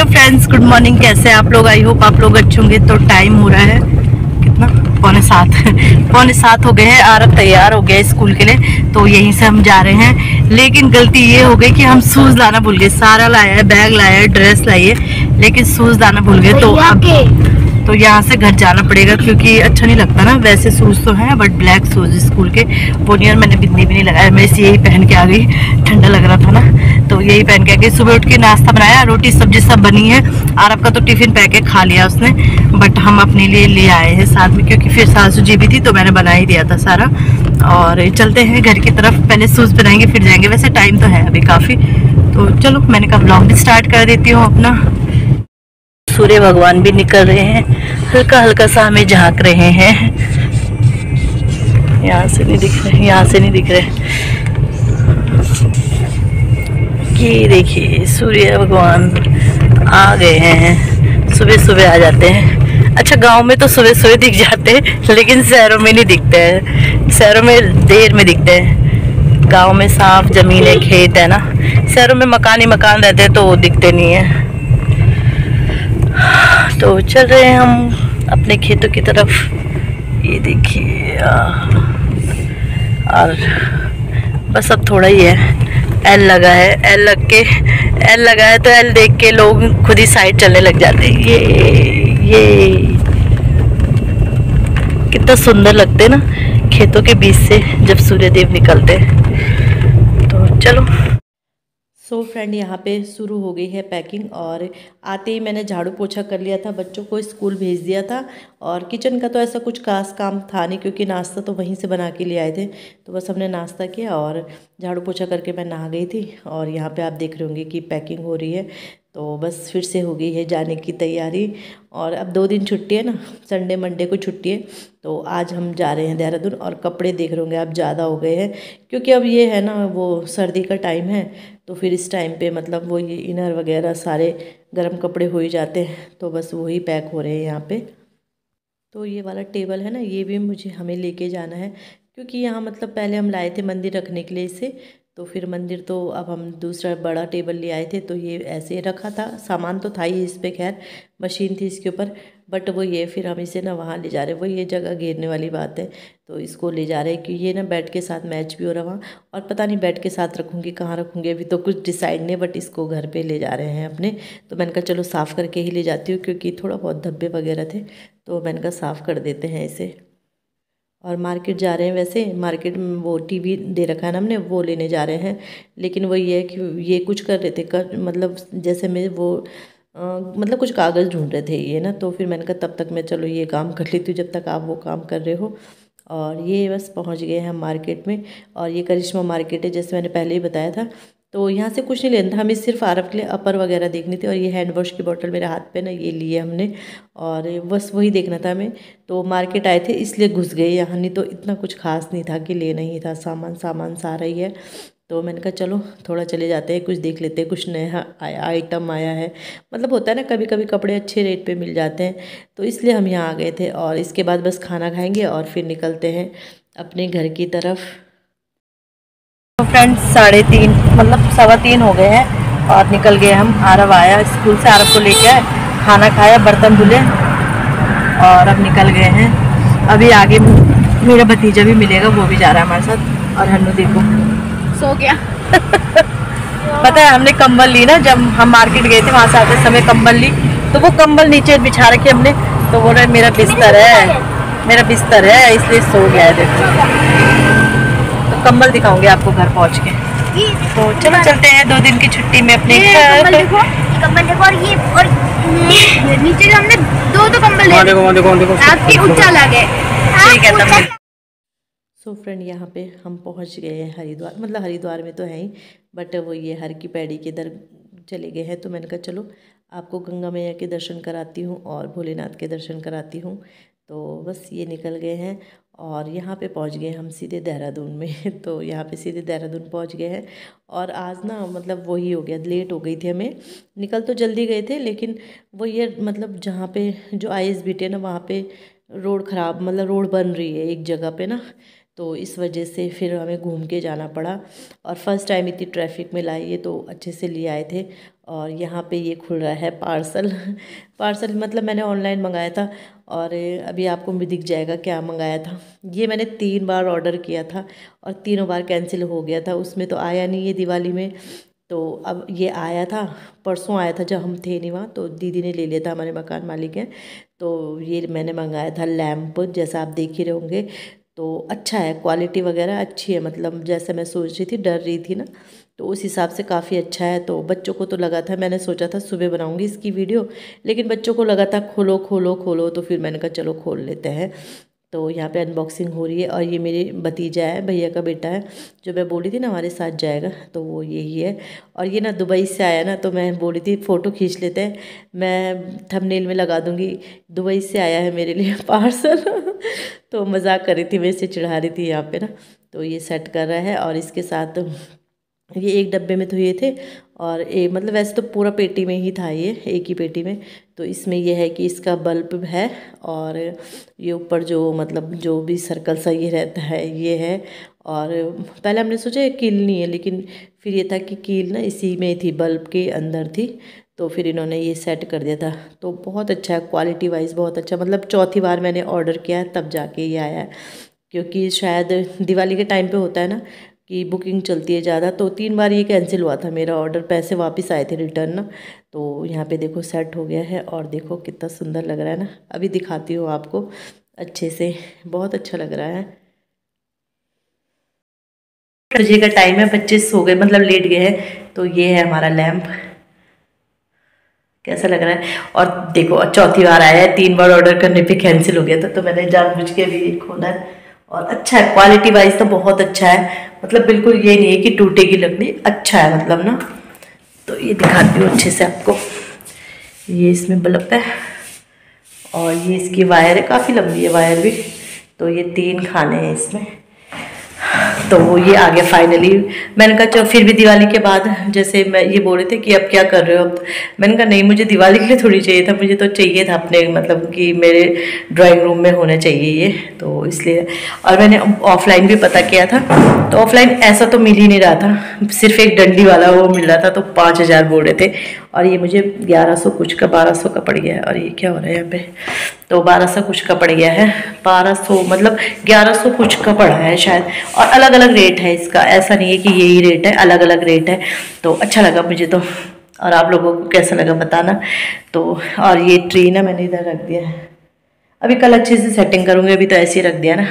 Hello friends, good morning. कैसे हैं आप लोग? आई होप आप लोग अच्छे होंगे। तो टाइम हो रहा है कितना, 6:45 6:45 हो गए हैं। आरब तैयार हो गया स्कूल के लिए, तो यहीं से हम जा रहे हैं। लेकिन गलती ये हो गई कि हम शूज लाना भूल गए। सारा लाया है, बैग लाया है, ड्रेस लाई है, लेकिन शूज लाना भूल गए। तो अब तो यहाँ से घर जाना पड़ेगा, क्योंकि अच्छा नहीं लगता ना। वैसे शूज तो हैं, बट ब्लैक शूज स्कूल के वो नहीं। और मैंने बिंदी भी नहीं लगाया, मैं इसे यही पहन के आ गई। ठंडा लग रहा था ना, तो यही पहन के आ गई। सुबह उठ के नाश्ता बनाया, रोटी सब्जी सब बनी है। आरब का तो टिफिन पैक है, खा लिया उसने, बट हम अपने लिए ले आए हैं साथ में, क्योंकि फिर सासू जी भी थी तो मैंने बना ही दिया था सारा। और चलते हैं घर की तरफ। पहले शूज पहनाएंगे फिर जाएंगे। वैसे टाइम तो है अभी काफ़ी, तो चलो मैंने कहा ब्लॉग भी स्टार्ट कर देती हूँ अपना। सूर्य भगवान भी निकल रहे हैं, हल्का हल्का सा हमें झांक रहे हैं। यहाँ से नहीं दिख रहे, यहाँ से नहीं दिख रहे। ये देखिए सूर्य भगवान आ गए हैं। सुबह सुबह आ जाते हैं। अच्छा, गांव में तो सुबह सुबह दिख जाते हैं, लेकिन शहरों में नहीं दिखते हैं। शहरों में देर में दिखते हैं। गांव में साफ जमीन है, खेत है ना। शहरों में मकान ही मकान रहते हैं, तो वो दिखते नहीं है। तो चल रहे हैं हम अपने खेतों की तरफ। ये देखिए, और बस अब थोड़ा ही है। एल लगा है, एल लगा है, तो एल देख के लोग खुद ही साइड चलने लग जाते हैं। ये कितना सुंदर लगते हैं ना खेतों के बीच से जब सूर्यदेव निकलते हैं। तो चलो। सो फ्रेंड, यहाँ पे शुरू हो गई है पैकिंग। और आते ही मैंने झाड़ू पोछा कर लिया था, बच्चों को स्कूल भेज दिया था। और किचन का तो ऐसा कुछ खास काम था नहीं, क्योंकि नाश्ता तो वहीं से बना के ले आए थे। तो बस हमने नाश्ता किया और झाड़ू पोछा करके मैं नहा गई थी। और यहाँ पे आप देख रहे होंगे कि पैकिंग हो रही है। तो बस फिर से हो गई है जाने की तैयारी। और अब 2 दिन छुट्टी है ना, संडे मंडे को छुट्टी है। तो आज हम जा रहे हैं देहरादून। और कपड़े देख रहे होंगे आप, ज़्यादा हो गए हैं, क्योंकि अब ये है ना, वो सर्दी का टाइम है। तो फिर इस टाइम पे मतलब वो ये इनर वगैरह सारे गर्म कपड़े हो ही जाते हैं। तो बस वही पैक हो रहे हैं यहाँ पे। तो ये वाला टेबल है ना, ये भी मुझे हमें लेके जाना है, क्योंकि यहाँ मतलब पहले हम लाए थे मंदिर रखने के लिए इसे। तो फिर मंदिर, तो अब हम दूसरा बड़ा टेबल ले आए थे। तो ये ऐसे रखा था, सामान तो था ही इस पे, खैर मशीन थी इसके ऊपर। बट वो ये फिर हम इसे ना वहाँ ले जा रहे हैं। वो ये जगह घेरने वाली बात है, तो इसको ले जा रहे हैं कि ये ना बेड के साथ मैच भी हो रहा वहाँ। और पता नहीं बेड के साथ रखूँगी कहाँ रखूँगी, अभी तो कुछ डिसाइड नहीं, बट इसको घर पे ले जा रहे हैं अपने। तो मैंने कहा चलो साफ़ करके ही ले जाती हूँ, क्योंकि थोड़ा बहुत धब्बे वगैरह थे। तो मैंने कहा साफ़ कर देते हैं इसे। और मार्केट जा रहे हैं। वैसे मार्केट में वो टीवी दे रखा है ना हमने, वो लेने जा रहे हैं। लेकिन वो ये है कि ये कुछ कर रहे थे, मतलब जैसे मैं वो मतलब कुछ कागज़ ढूंढ रहे थे ये ना। तो फिर मैंने कहा तब तक मैं चलो ये काम कर लेती हूँ, जब तक आप वो काम कर रहे हो। और ये बस पहुँच गए हैं हम मार्केट में। और ये करिश्मा मार्केट है, जैसे मैंने पहले ही बताया था। तो यहाँ से कुछ नहीं लेना था हमें, सिर्फ आरव के लिए अपर वगैरह देखनी थी। और ये हैंड वॉश की बोतल मेरे हाथ पे ना, ये लिए हमने। और बस वही देखना था हमें। तो मार्केट आए थे इसलिए घुस गए यहाँ, नहीं तो इतना कुछ खास नहीं था कि लेना ही था। सामान सारा ही है। तो मैंने कहा चलो थोड़ा चले जाते हैं, कुछ देख लेते हैं, कुछ नया आइटम आया है। मतलब होता है ना, कभी कभी कपड़े अच्छे रेट पे मिल जाते हैं। तो इसलिए हम यहाँ आ गए थे। और इसके बाद बस खाना खाएंगे और फिर निकलते हैं अपने घर की तरफ। तो फ्रेंड्स 3:30 मतलब 3:15 हो गए हैं और निकल गए हम। आरव आया स्कूल से, आरव को लेके आए, खाना खाया, बर्तन धुले और अब निकल गए हैं। अभी आगे मेरा भतीजा भी मिलेगा, वो भी जा रहा है हमारे साथ। और हन्नू देखो सो गया। पता है हमने कंबल ली ना, जब हम मार्केट गए थे वहाँ से आते समय कंबल ली, तो वो कंबल नीचे बिछा रखी हमने। तो बोल रहे मेरा बिस्तर है, मेरा बिस्तर है, इसलिए सो गया है। देखो तो कंबल दिखाऊंगे आपको घर पहुँच के। तो चलो चलते हैं 2 दिन की छुट्टी में अपने घर। कंबल देखो और नीचे जो हमने दो कंबल देखो आपकी ऊंचा लगे। ठीक है तब। सो फ्रेंड, यहाँ पे हम पहुँच गए हैं हरिद्वार। मतलब हरिद्वार में तो है ही, बट वो ये हर की पैड़ी के दर चले गए हैं। तो मैंने कहा चलो आपको गंगा मैया के दर्शन कराती हूँ और भोलेनाथ के दर्शन कराती हूँ। तो बस ये निकल गए हैं और यहाँ पे पहुँच गए हम सीधे देहरादून में। तो यहाँ पे सीधे देहरादून पहुँच गए हैं। और आज ना मतलब वही हो गया, लेट हो गई थी हमें। निकल तो जल्दी गए थे, लेकिन वो ये मतलब जहाँ पे जो ISBT है ना, वहाँ पे रोड ख़राब, मतलब रोड बन रही है एक जगह पे ना। तो इस वजह से फिर हमें घूम के जाना पड़ा। और फर्स्ट टाइम इतनी ट्रैफिक में लाइए तो अच्छे से ले आए थे। और यहाँ पे ये खुल रहा है पार्सल पार्सल मतलब मैंने ऑनलाइन मंगाया था और अभी आपको भी दिख जाएगा क्या मंगाया था। ये मैंने 3 बार ऑर्डर किया था और तीनों बार कैंसिल हो गया था, उसमें तो आया नहीं ये दिवाली में। तो अब ये आया था, परसों आया था जब हम थे नहीं वहाँ, तो दीदी ने ले लिया था, हमारे मकान मालिक हैं। तो ये मैंने मंगाया था लैंप, जैसा आप देख ही रहे होंगे। तो अच्छा है, क्वालिटी वगैरह अच्छी है, मतलब जैसे मैं सोच रही थी, डर रही थी ना, तो उस हिसाब से काफ़ी अच्छा है। तो बच्चों को तो लगा था, मैंने सोचा था सुबह बनाऊंगी इसकी वीडियो, लेकिन बच्चों को लगा था खोलो खोलो खोलो, तो फिर मैंने कहा चलो खोल लेते हैं। तो यहाँ पे अनबॉक्सिंग हो रही है। और ये मेरे भतीजा है, भैया का बेटा है, जो मैं बोली थी ना हमारे साथ जाएगा, तो वो यही है। और ये ना दुबई से आया ना, तो मैं बोली थी फ़ोटो खींच लेते हैं, मैं थंबनेल में लगा दूँगी, दुबई से आया है मेरे लिए पार्सल तो मजाक कर रही थी, मैं इसे चिढ़ा रही थी यहाँ पे ना। तो ये सेट कर रहा है और इसके साथ ये एक डब्बे में तो ये थे, और मतलब वैसे तो पूरा पेटी में ही था, ये एक ही पेटी में। तो इसमें यह है कि इसका बल्ब है, और ये ऊपर जो मतलब जो भी सर्कल सा ये रहता है ये है। और पहले हमने सोचा कील नहीं है, लेकिन फिर ये था कि कील ना इसी में थी, बल्ब के अंदर थी। तो फिर इन्होंने ये सेट कर दिया था। तो बहुत अच्छा है, क्वालिटी वाइज बहुत अच्छा, मतलब चौथी बार मैंने ऑर्डर किया है तब जाके ये आया है। क्योंकि शायद दिवाली के टाइम पे होता है ना कि बुकिंग चलती है ज़्यादा, तो 3 बार ये कैंसिल हुआ था मेरा ऑर्डर, पैसे वापस आए थे रिटर्न ना। तो यहाँ पे देखो सेट हो गया है, और देखो कितना सुंदर लग रहा है ना। अभी दिखाती हूँ आपको अच्छे से, बहुत अच्छा लग रहा है। बजे का टाइम है, बच्चे सो गए, मतलब लेट गए हैं। तो ये है हमारा लैम्प, कैसा लग रहा है। और देखो चौथी बार आया है, 3 बार ऑर्डर करने पे कैंसिल हो गया था, तो मैंने जानबूझ के भी खोला है। और अच्छा है, क्वालिटी वाइज तो बहुत अच्छा है, मतलब बिल्कुल ये नहीं है कि टूटेगी लकड़ी, अच्छा है मतलब ना। तो ये दिखाती हूँ अच्छे से आपको, ये इसमें बल्ब है, और ये इसकी वायर है, काफ़ी लंबी है वायर भी। तो ये 3 खाने हैं इसमें। तो वो ये आ गया फाइनली। मैंने कहा चलो, फिर भी दिवाली के बाद, जैसे मैं ये बोल रहे थे कि अब क्या कर रहे हो अब, मैंने कहा नहीं, मुझे दिवाली के लिए थोड़ी चाहिए था, मुझे तो चाहिए था अपने, मतलब कि मेरे ड्राइंग रूम में होना चाहिए ये, तो इसलिए। और मैंने ऑफलाइन भी पता किया था, तो ऑफलाइन ऐसा तो मिल ही नहीं रहा था, सिर्फ एक डंडी वाला वो मिल रहा था, तो 5000 बोल रहे थे, और ये मुझे 1100 कुछ का, 1200 का पड़ गया है। और ये क्या हो रहा है यहाँ पे, तो 1200 कुछ का पड़ गया है, 1200 मतलब 1100 कुछ का पड़ा है शायद। और अलग अलग रेट है इसका, ऐसा नहीं है कि यही रेट है, अलग अलग रेट है। तो अच्छा लगा मुझे तो, और आप लोगों को कैसा लगा बताना। तो और ये ट्री ना मैंने इधर रख दिया है, अभी कल अच्छे से सेटिंग करूँगी, अभी तो ऐसे ही रख दिया ना,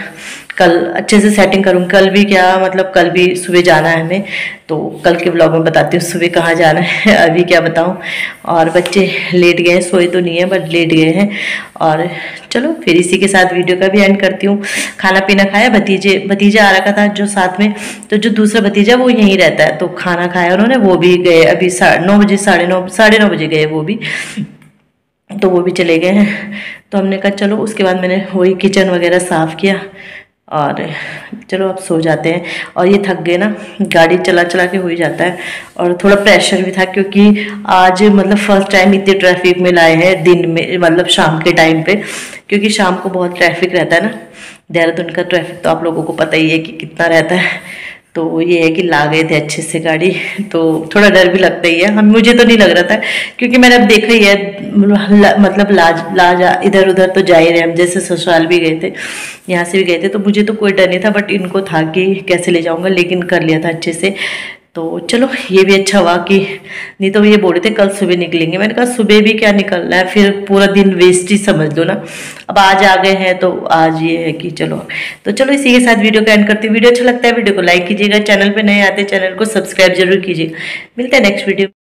कल अच्छे से सेटिंग करूँगी। कल भी क्या, मतलब कल भी सुबह जाना है हमें, तो कल के ब्लॉग में बताती हूँ सुबह कहाँ जाना है, अभी क्या बताऊँ। और बच्चे लेट गए हैं, सोए तो नहीं है बट लेट गए हैं। और चलो फिर इसी के साथ वीडियो का भी एंड करती हूँ। खाना पीना खाया, भतीजा आ रखा था जो साथ में, तो जो दूसरा भतीजा वो यहीं रहता है, तो खाना खाया उन्होंने, वो भी गए अभी 9 बजे, साढ़े नौ बजे गए वो भी, तो वो भी चले गए हैं। तो हमने कहा चलो, उसके बाद मैंने वही किचन वगैरह साफ़ किया, और चलो अब सो जाते हैं। और ये थक गए ना, गाड़ी चला चला के हो ही जाता है, और थोड़ा प्रेशर भी था, क्योंकि आज मतलब फर्स्ट टाइम इतने ट्रैफिक में लाए हैं दिन में, मतलब शाम के टाइम पे, क्योंकि शाम को बहुत ट्रैफिक रहता है ना, देहरादून का ट्रैफिक तो आप लोगों को पता ही है कि कितना रहता है। तो ये है कि ला गए थे अच्छे से गाड़ी, तो थोड़ा डर भी लगता ही है, हम मुझे तो नहीं लग रहा था, क्योंकि मैंने अब देखा ही है, मतलब लाज इधर उधर तो जा ही रहे हम, जैसे ससुराल भी गए थे, यहाँ से भी गए थे, तो मुझे तो कोई डर नहीं था, बट इनको था कि कैसे ले जाऊँगा, लेकिन कर लिया था अच्छे से। तो चलो ये भी अच्छा हुआ कि, नहीं तो ये बोल रहे थे कल सुबह निकलेंगे, मैंने कहा सुबह भी क्या निकलना है, फिर पूरा दिन वेस्ट ही समझ लो ना। अब आज आ गए हैं, तो आज ये है कि चलो, तो चलो इसी के साथ वीडियो का एंड करती हूँ। वीडियो अच्छा लगता है वीडियो को लाइक कीजिएगा, चैनल पे नए आते चैनल को सब्सक्राइब जरूर कीजिएगा। मिलते हैं नेक्स्ट वीडियो।